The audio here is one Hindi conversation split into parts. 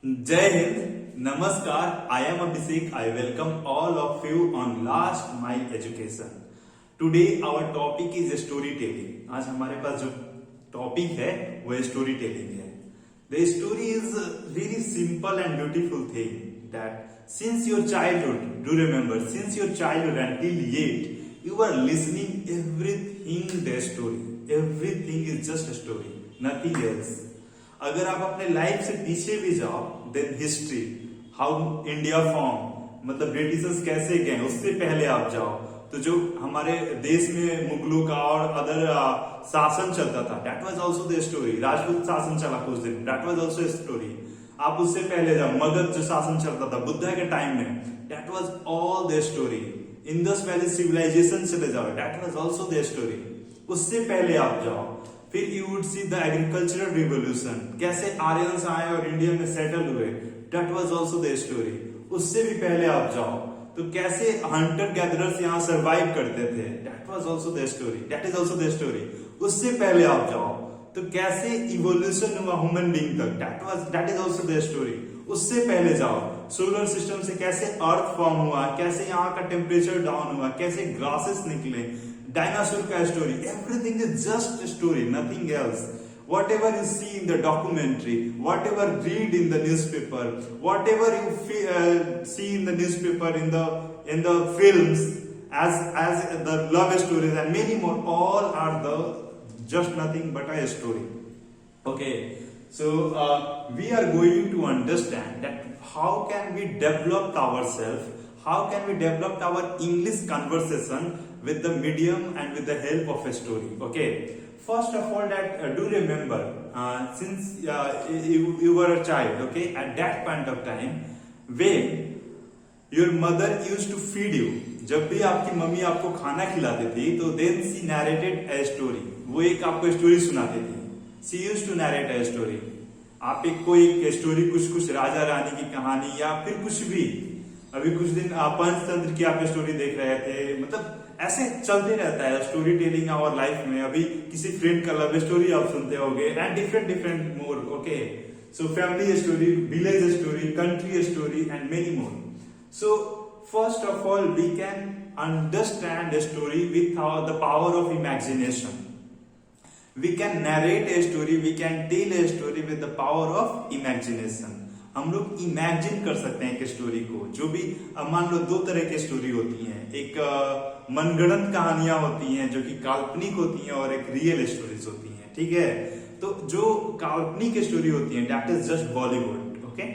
Jai Hind, Namaskar. I am Abhishek. I welcome all of you on Last Mile Education. Today our topic is storytelling. आज हमारे पास जो टॉपिक है वो स्टोरी टेलिंग है. The story is a very simple and beautiful thing that since your childhood, do remember, since your childhood until yet, you are listening everything the story. Everything is just a story, nothing else. अगर आप अपने लाइफ से पीछे भी जाओ, then history, how India form, मतलब ब्रिटिशर्स कैसे गए, उससे पहले आप जाओ तो जो हमारे देश में मुगलों का और अदर शासन चलता था, that was also the story. Rajput शासन चला कुछ दिन, that was also a story. आप उससे पहले जाओ, मगध जो शासन चलता था बुद्धा के टाइम में, that was all the story. Indus valley civilization चले जाओ, that was also the story. उससे पहले आप जाओ, फिर you would see the agricultural revolution, कैसे आर्यंस आए और इंडिया में सेटल हुए, that was also the story. उससे भी पहले आप जाओ तो कैसे हंटर गैदरर्स यहाँ सर्वाइव करते थे, that was also the story, that is also the story. उससे पहले आप जाओ तो कैसे इवोल्यूशन हुआ ह्यूमन बीइंग तक, that is also the story. उससे पहले जाओ सोलर सिस्टम से कैसे अर्थ फॉर्म हुआ, कैसे यहाँ का टेम्परेचर डाउन हुआ, कैसे ग्रासेस निकले, डायनासोर का story. Everything is just story, nothing else. Whatever you see in the documentary, whatever read in the newspaper, whatever you see in the newspaper, in the films, as the love stories and many more, all are the just nothing but a story. Okay, so we are going to understand that how can we develop ourselves, how can we develop our English conversation with the medium and with the help of a story. Okay. First of all, that do remember, since you were a child, okay, at that point of time, when your mother used to feed you, जब भी आपकी मम्मी आपको खाना खिलाती थी, तो then she narrated a story. वो एक आपको स्टोरी सुनाती थी. She used to narrate a story. आप एक कोई स्टोरी, कुछ राजा रानी की कहानी या फिर कुछ भी. अभी कुछ दिन पंचतंत्र की आप स्टोरी देख रहे थे, मतलब ऐसे चलते रहता है स्टोरी टेलिंग आवर लाइफ में. अभी किसी फ्रेंड का लव स्टोरी आप सुनते होंगे and different more. Okay, so family story, village story, country story and many more. So first of all we can understand a story with the power of imagination. We can narrate a story, we can tell a story with the power of imagination. हम लोग इमेजिन कर सकते हैं एक स्टोरी को. जो भी मान लो दो तरह की स्टोरी होती हैं, एक मनगढ़ंत कहानियां होती हैं जो कि काल्पनिक होती हैं, और एक रियल स्टोरीज होती हैं. ठीक है, तो जो काल्पनिक स्टोरी होती है that is just Bollywood. Okay,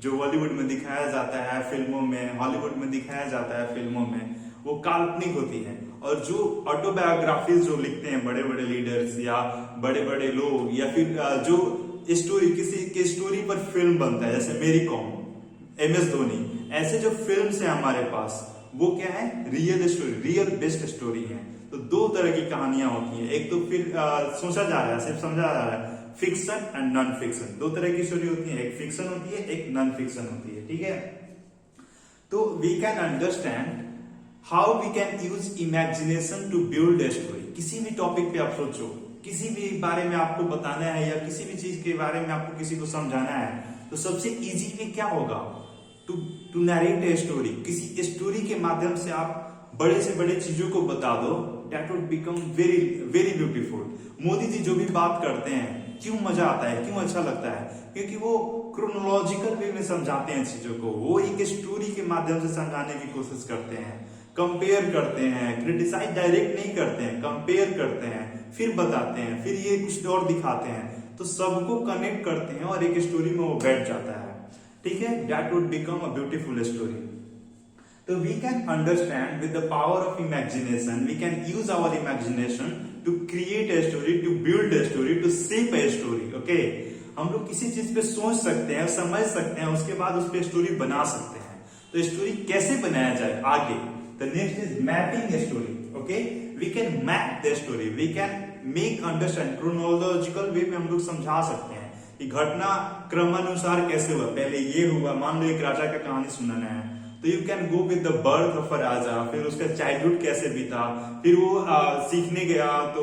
जो बॉलीवुड में दिखाया जाता है फिल्मों में, हॉलीवुड में दिखाया जाता है फिल्मों में, वो काल्पनिक होती है. और जो ऑटोबायोग्राफीज जो लिखते हैं बड़े बड़े लीडर्स या बड़े बड़े लोग, या फिर जो स्टोरी, किसी के स्टोरी पर फिल्म बनता है, जैसे मेरी कॉम, MS धोनी, ऐसे जो फिल्म्स हैं हमारे पास, वो क्या है, real story, real based story है. तो दो तरह की कहानियां होती हैं. एक तो फिर सोचा जा रहा है, सिर्फ समझा जा रहा है, फिक्शन एंड नॉन फिक्शन. दो तरह की स्टोरी होती है, एक फिक्शन होती है, एक नॉन फिक्शन होती है. ठीक है, तो we can understand how we can use imagination to build a story. किसी भी टॉपिक पे आप सोचो, किसी भी बारे में आपको बताना है या किसी भी चीज के बारे में आपको किसी को समझाना है, तो सबसे इजी वे क्या होगा, टू नरेट ए स्टोरी. किसी स्टोरी के माध्यम से आप बड़े से बड़े चीजों को बता दो, that would become very very beautiful. Modi ji जो भी बात करते हैं, क्यों मजा आता है, क्यों अच्छा लगता है, क्योंकि वो क्रोनोलॉजिकल वे में समझाते हैं चीजों को. वो एक स्टोरी के माध्यम से समझाने की कोशिश करते हैं, कंपेयर करते हैं, क्रिटिसाइज डायरेक्ट नहीं करते हैं, कंपेयर करते हैं, फिर बताते हैं, फिर ये कुछ और दिखाते हैं, तो सबको कनेक्ट करते हैं और एक स्टोरी में वो बैठ जाता है. ठीक है, that would become a beautiful story. तो we can understand with the power of imagination, we can use our imagination to create a story, to build a story, to shape a story. Okay, हम लोग किसी चीज पे सोच सकते हैं, समझ सकते हैं, उसके बाद उस पर स्टोरी बना सकते हैं. तो स्टोरी कैसे बनाया जाए आगे, the next is mapping a story. Okay, we can map the story, we can make understand chronological way में हम लोग समझा सकते हैं कि घटना क्रमानुसार कैसे हुआ, पहले ये हुआ, मान लो एक राजा का कहानी सुनाना है तो you can go with the birth of a raja, फिर उसका चाइल्डहुड कैसे बीता, फिर वो सीखने गया तो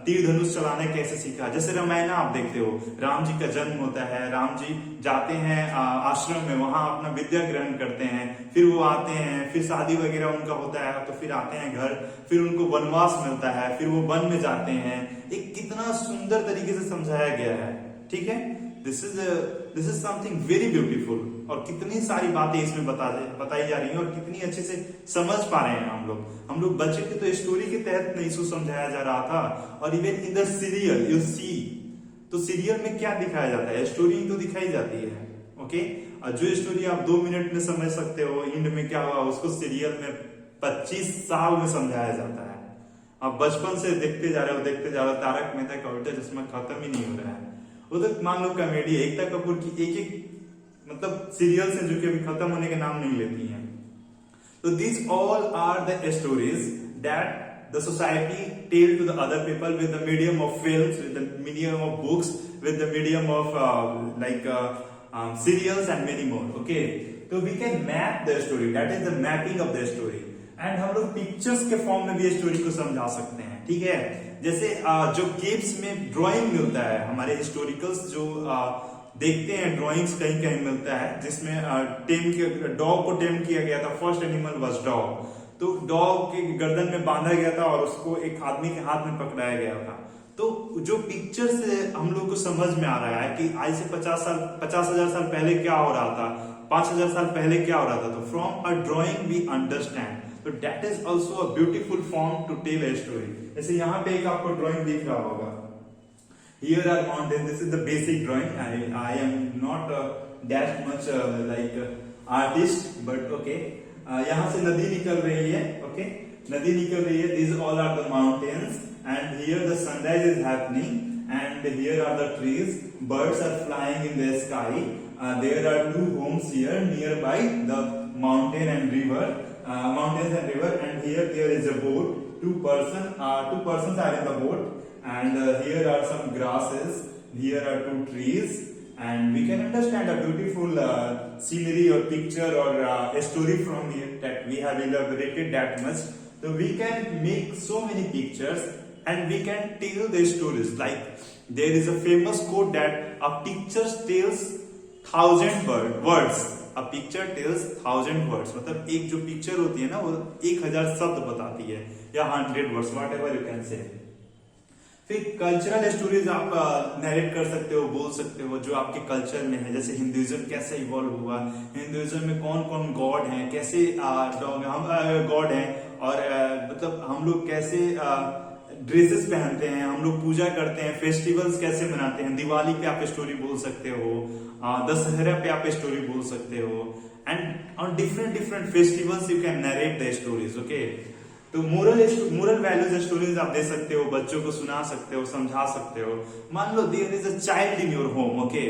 तीर धनुष चलाना कैसे सीखा। जैसे रामायण आप देखते हो, राम जी का जन्म होता है, राम जी जाते हैं आश्रम में, वहां अपना विद्या ग्रहण करते हैं, फिर वो आते हैं, फिर शादी वगैरह उनका होता है, तो फिर आते हैं घर, फिर उनको वनवास मिलता है, फिर वो वन में जाते हैं। एक कितना सुंदर तरीके से समझाया गया है, ठीक है। This is something very beautiful, और कितनी सारी बातें इसमें बताई जा रही हैं और कितनी अच्छे से समझ पा रहे हैं हम लोग बच्चे के तो स्टोरी के तहत नहीं इसको समझाया जा रहा था। और even in the serial you see, तो सीरियल में क्या दिखाया जाता है, स्टोरी तो दिखाई जाती है, ओके। और जो स्टोरी आप 2 मिनट में समझ सकते हो एंड में क्या हुआ, उसको सीरियल में 25 साल में समझाया जाता है। आप बचपन से देखते जा रहे हो, तारक मेहता का उल्टा चश्मा खत्म ही नहीं हो रहा है। वो तो मान लो कॉमेडी, एकता कपूर की एक मतलब सीरियल्स हैं जो कि अभी खत्म होने के नाम नहीं लेती हैं। तो these all are the stories that the society tell to the other people with the medium of films, with the medium of books, with the medium of serials and many more. Okay, so we can map the story. That is the mapping of the story. And हम लोग पिक्चर्स के फॉर्म में भी स्टोरी को समझा सकते हैं, ठीक है। जैसे जो केव्स में ड्राइंग मिलता है, हमारे हिस्टोरिकल्स जो देखते हैं ड्राइंग्स कहीं कहीं मिलता है, जिसमें डॉग को टेम किया गया था। फर्स्ट एनिमल वाज डॉग, तो डॉग के गर्दन में बांधा गया था और उसको एक आदमी के हाथ में पकड़ाया गया था। तो जो पिक्चर से हम लोग को समझ में आ रहा है कि आज से 50,000 साल पहले क्या हो रहा था, 5,000 साल पहले क्या हो रहा था। तो from a drawing we understand, तो that is also a beautiful form to tell a story. जैसे यहाँ पे एक आपको ड्रॉइंग दिख रहा होगा, here are mountains, this is the basic drawing. I am not that much artist, but okay. यहाँ से नदी निकल रही है, okay, नदी निकल रही है। These all are the mountains, and here the sunrise is happening, and here are the trees. Birds are flying in the sky. There are 2 homes here nearby the mountain and river, mountains and river, and here there is a boat. 2 persons are in the boat. And here are some grasses, here are 2 trees, and we can understand a beautiful scenery or picture or a story from here that we have elaborated that much. So we can make so many pictures and we can tell the stories. Like there is a famous quote that a picture tells 1,000 words. A picture tells 1,000 words. मतलब एक जो पिक्चर होती है ना, वो 1000 शब्द बताती है, या 100 words, whatever you can say. फिर कल्चरल स्टोरीज आप नरेट कर सकते हो, बोल सकते हो जो आपके कल्चर में है। जैसे हिंदुइज्म कैसे इवॉल्व हुआ, हिंदुइज्म में कौन कौन गॉड हैं, कैसे हम गॉड हैं, और मतलब हम लोग कैसे ड्रेसेस पहनते हैं, हम लोग पूजा करते हैं, फेस्टिवल्स कैसे मनाते हैं। दिवाली पे आप स्टोरी बोल सकते हो, दशहरा पे आप स्टोरी बोल सकते हो, and on different festivals you can narrate the stories, okay. तो मोरल वैल्यूज स्टोरीज आप दे सकते हो, बच्चों को सुना सकते हो, समझा सकते हो। मान लो there is a child in your home, okay,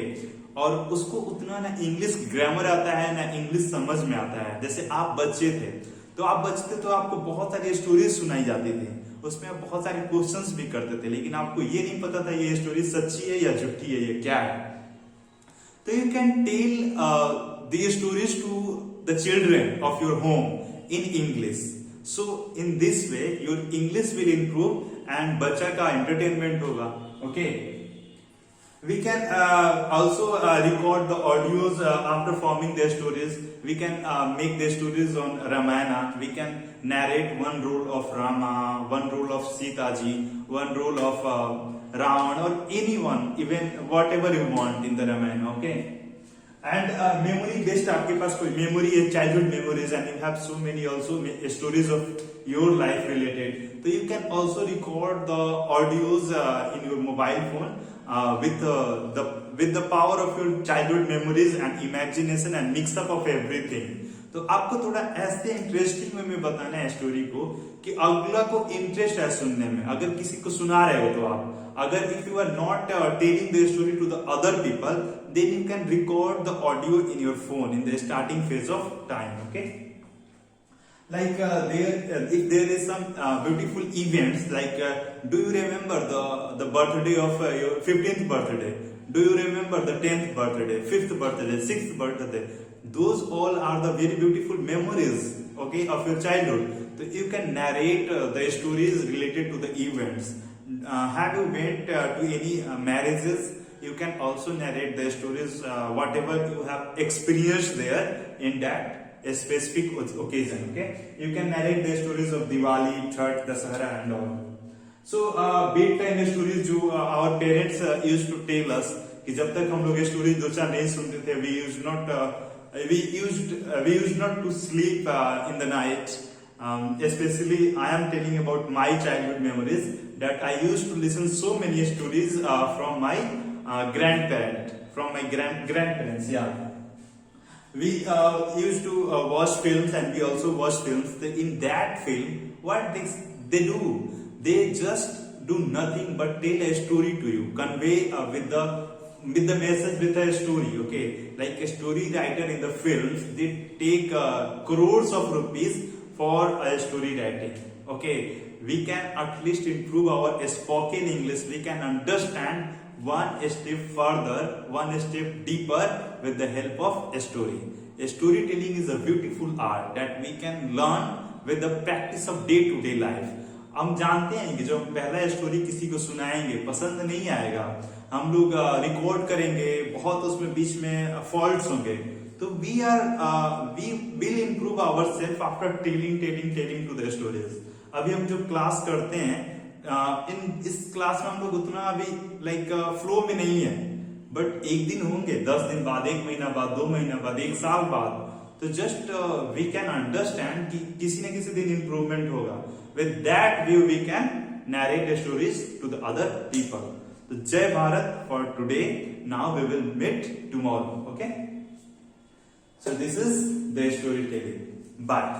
और उसको उतना ना इंग्लिश ग्रामर आता है ना इंग्लिश समझ में आता है। जैसे आप बच्चे थे, तो आपको बहुत सारी स्टोरीज सुनाई जाती थी, उसमें आप बहुत सारे क्वेश्चंस भी करते थे, लेकिन आपको ये नहीं पता था ये स्टोरी सच्ची है या झूठी है, ये क्या है। तो you can tell the stories to the children of your home in English. So in this way your English will improve and बच्चा का entertainment होगा, okay. We can also record the audios after forming their stories. We can make their stories on Ramayana. We can narrate one role of Rama, one role of Sita ji, one role of Ravan, or anyone, even whatever you want in the Ramayana, okay. And memory based, आपके पास कोई मेमोरी है, childhood memories, and you have so many also stories of your life related. तो you can also record the audios in your mobile phone with the power of your childhood memories and imagination and mix up of everything. तो आपको थोड़ा ऐसे इंटरेस्टिंग वे में बताना है स्टोरी को कि अगला को इंटरेस्ट है सुनने में। अगर किसी को सुना रहे हो तो आप, अगर if you are not telling the story to the other people, then you can record the audio in your phone in the starting phase of time, okay. Like if there is some beautiful events, like do you remember the birthday of your 15th birthday? Do you remember the 10th birthday, 5th birthday, 6th birthday? Those all are the very beautiful memories, okay, of your childhood. So you can narrate the stories related to the events. Have you went to any marriages? You can also narrate the stories, whatever you have experienced there in that a specific occasion. Okay, you can narrate the stories of Diwali, Chhath, Dasahara, and all. So bedtime stories जो our parents used to tell us कि जब तक हम लोग स्टोरी दो चार नहीं सुनते थे, we used not to sleep in the night. Especially I am telling about my childhood memories that I used to listen so many stories from my grandparents. Yeah. We used to watch films, and we also watch films. In that film, what they do, they just do nothing but tell a story to you, convey with the message with a story. Okay, like a story writer in the films, they take crores of rupees for a story writing. Okay, we can at least improve our spoken English. We can understand one step further, one step deeper with the help of a story. A storytelling is a beautiful art that we can learn with the practice of day-to-day life. हम जानते हैं कि जब पहला स्टोरी किसी को सुनाएंगे पसंद नहीं आएगा, हम लोग रिकॉर्ड करेंगे, बहुत उसमें बीच में फॉल्ट्स होंगे, तो we will improve ourselves after telling to the stories. अभी हम जो क्लास करते हैं, इस क्लास में हम लोग उतना अभी लाइक फ्लो में नहीं है, बट एक दिन होंगे, 10 दिन बाद, 1 महीना बाद, 2 महीना बाद, 1 साल बाद, तो जस्ट वी कैन अंडरस्टैंड कि किसी न किसी दिन इंप्रूवमेंट होगा. With that view we can narrate stories to the other people. तो जय भारत for today. Now we will meet tomorrow. Okay, so this is the storytelling. Bye.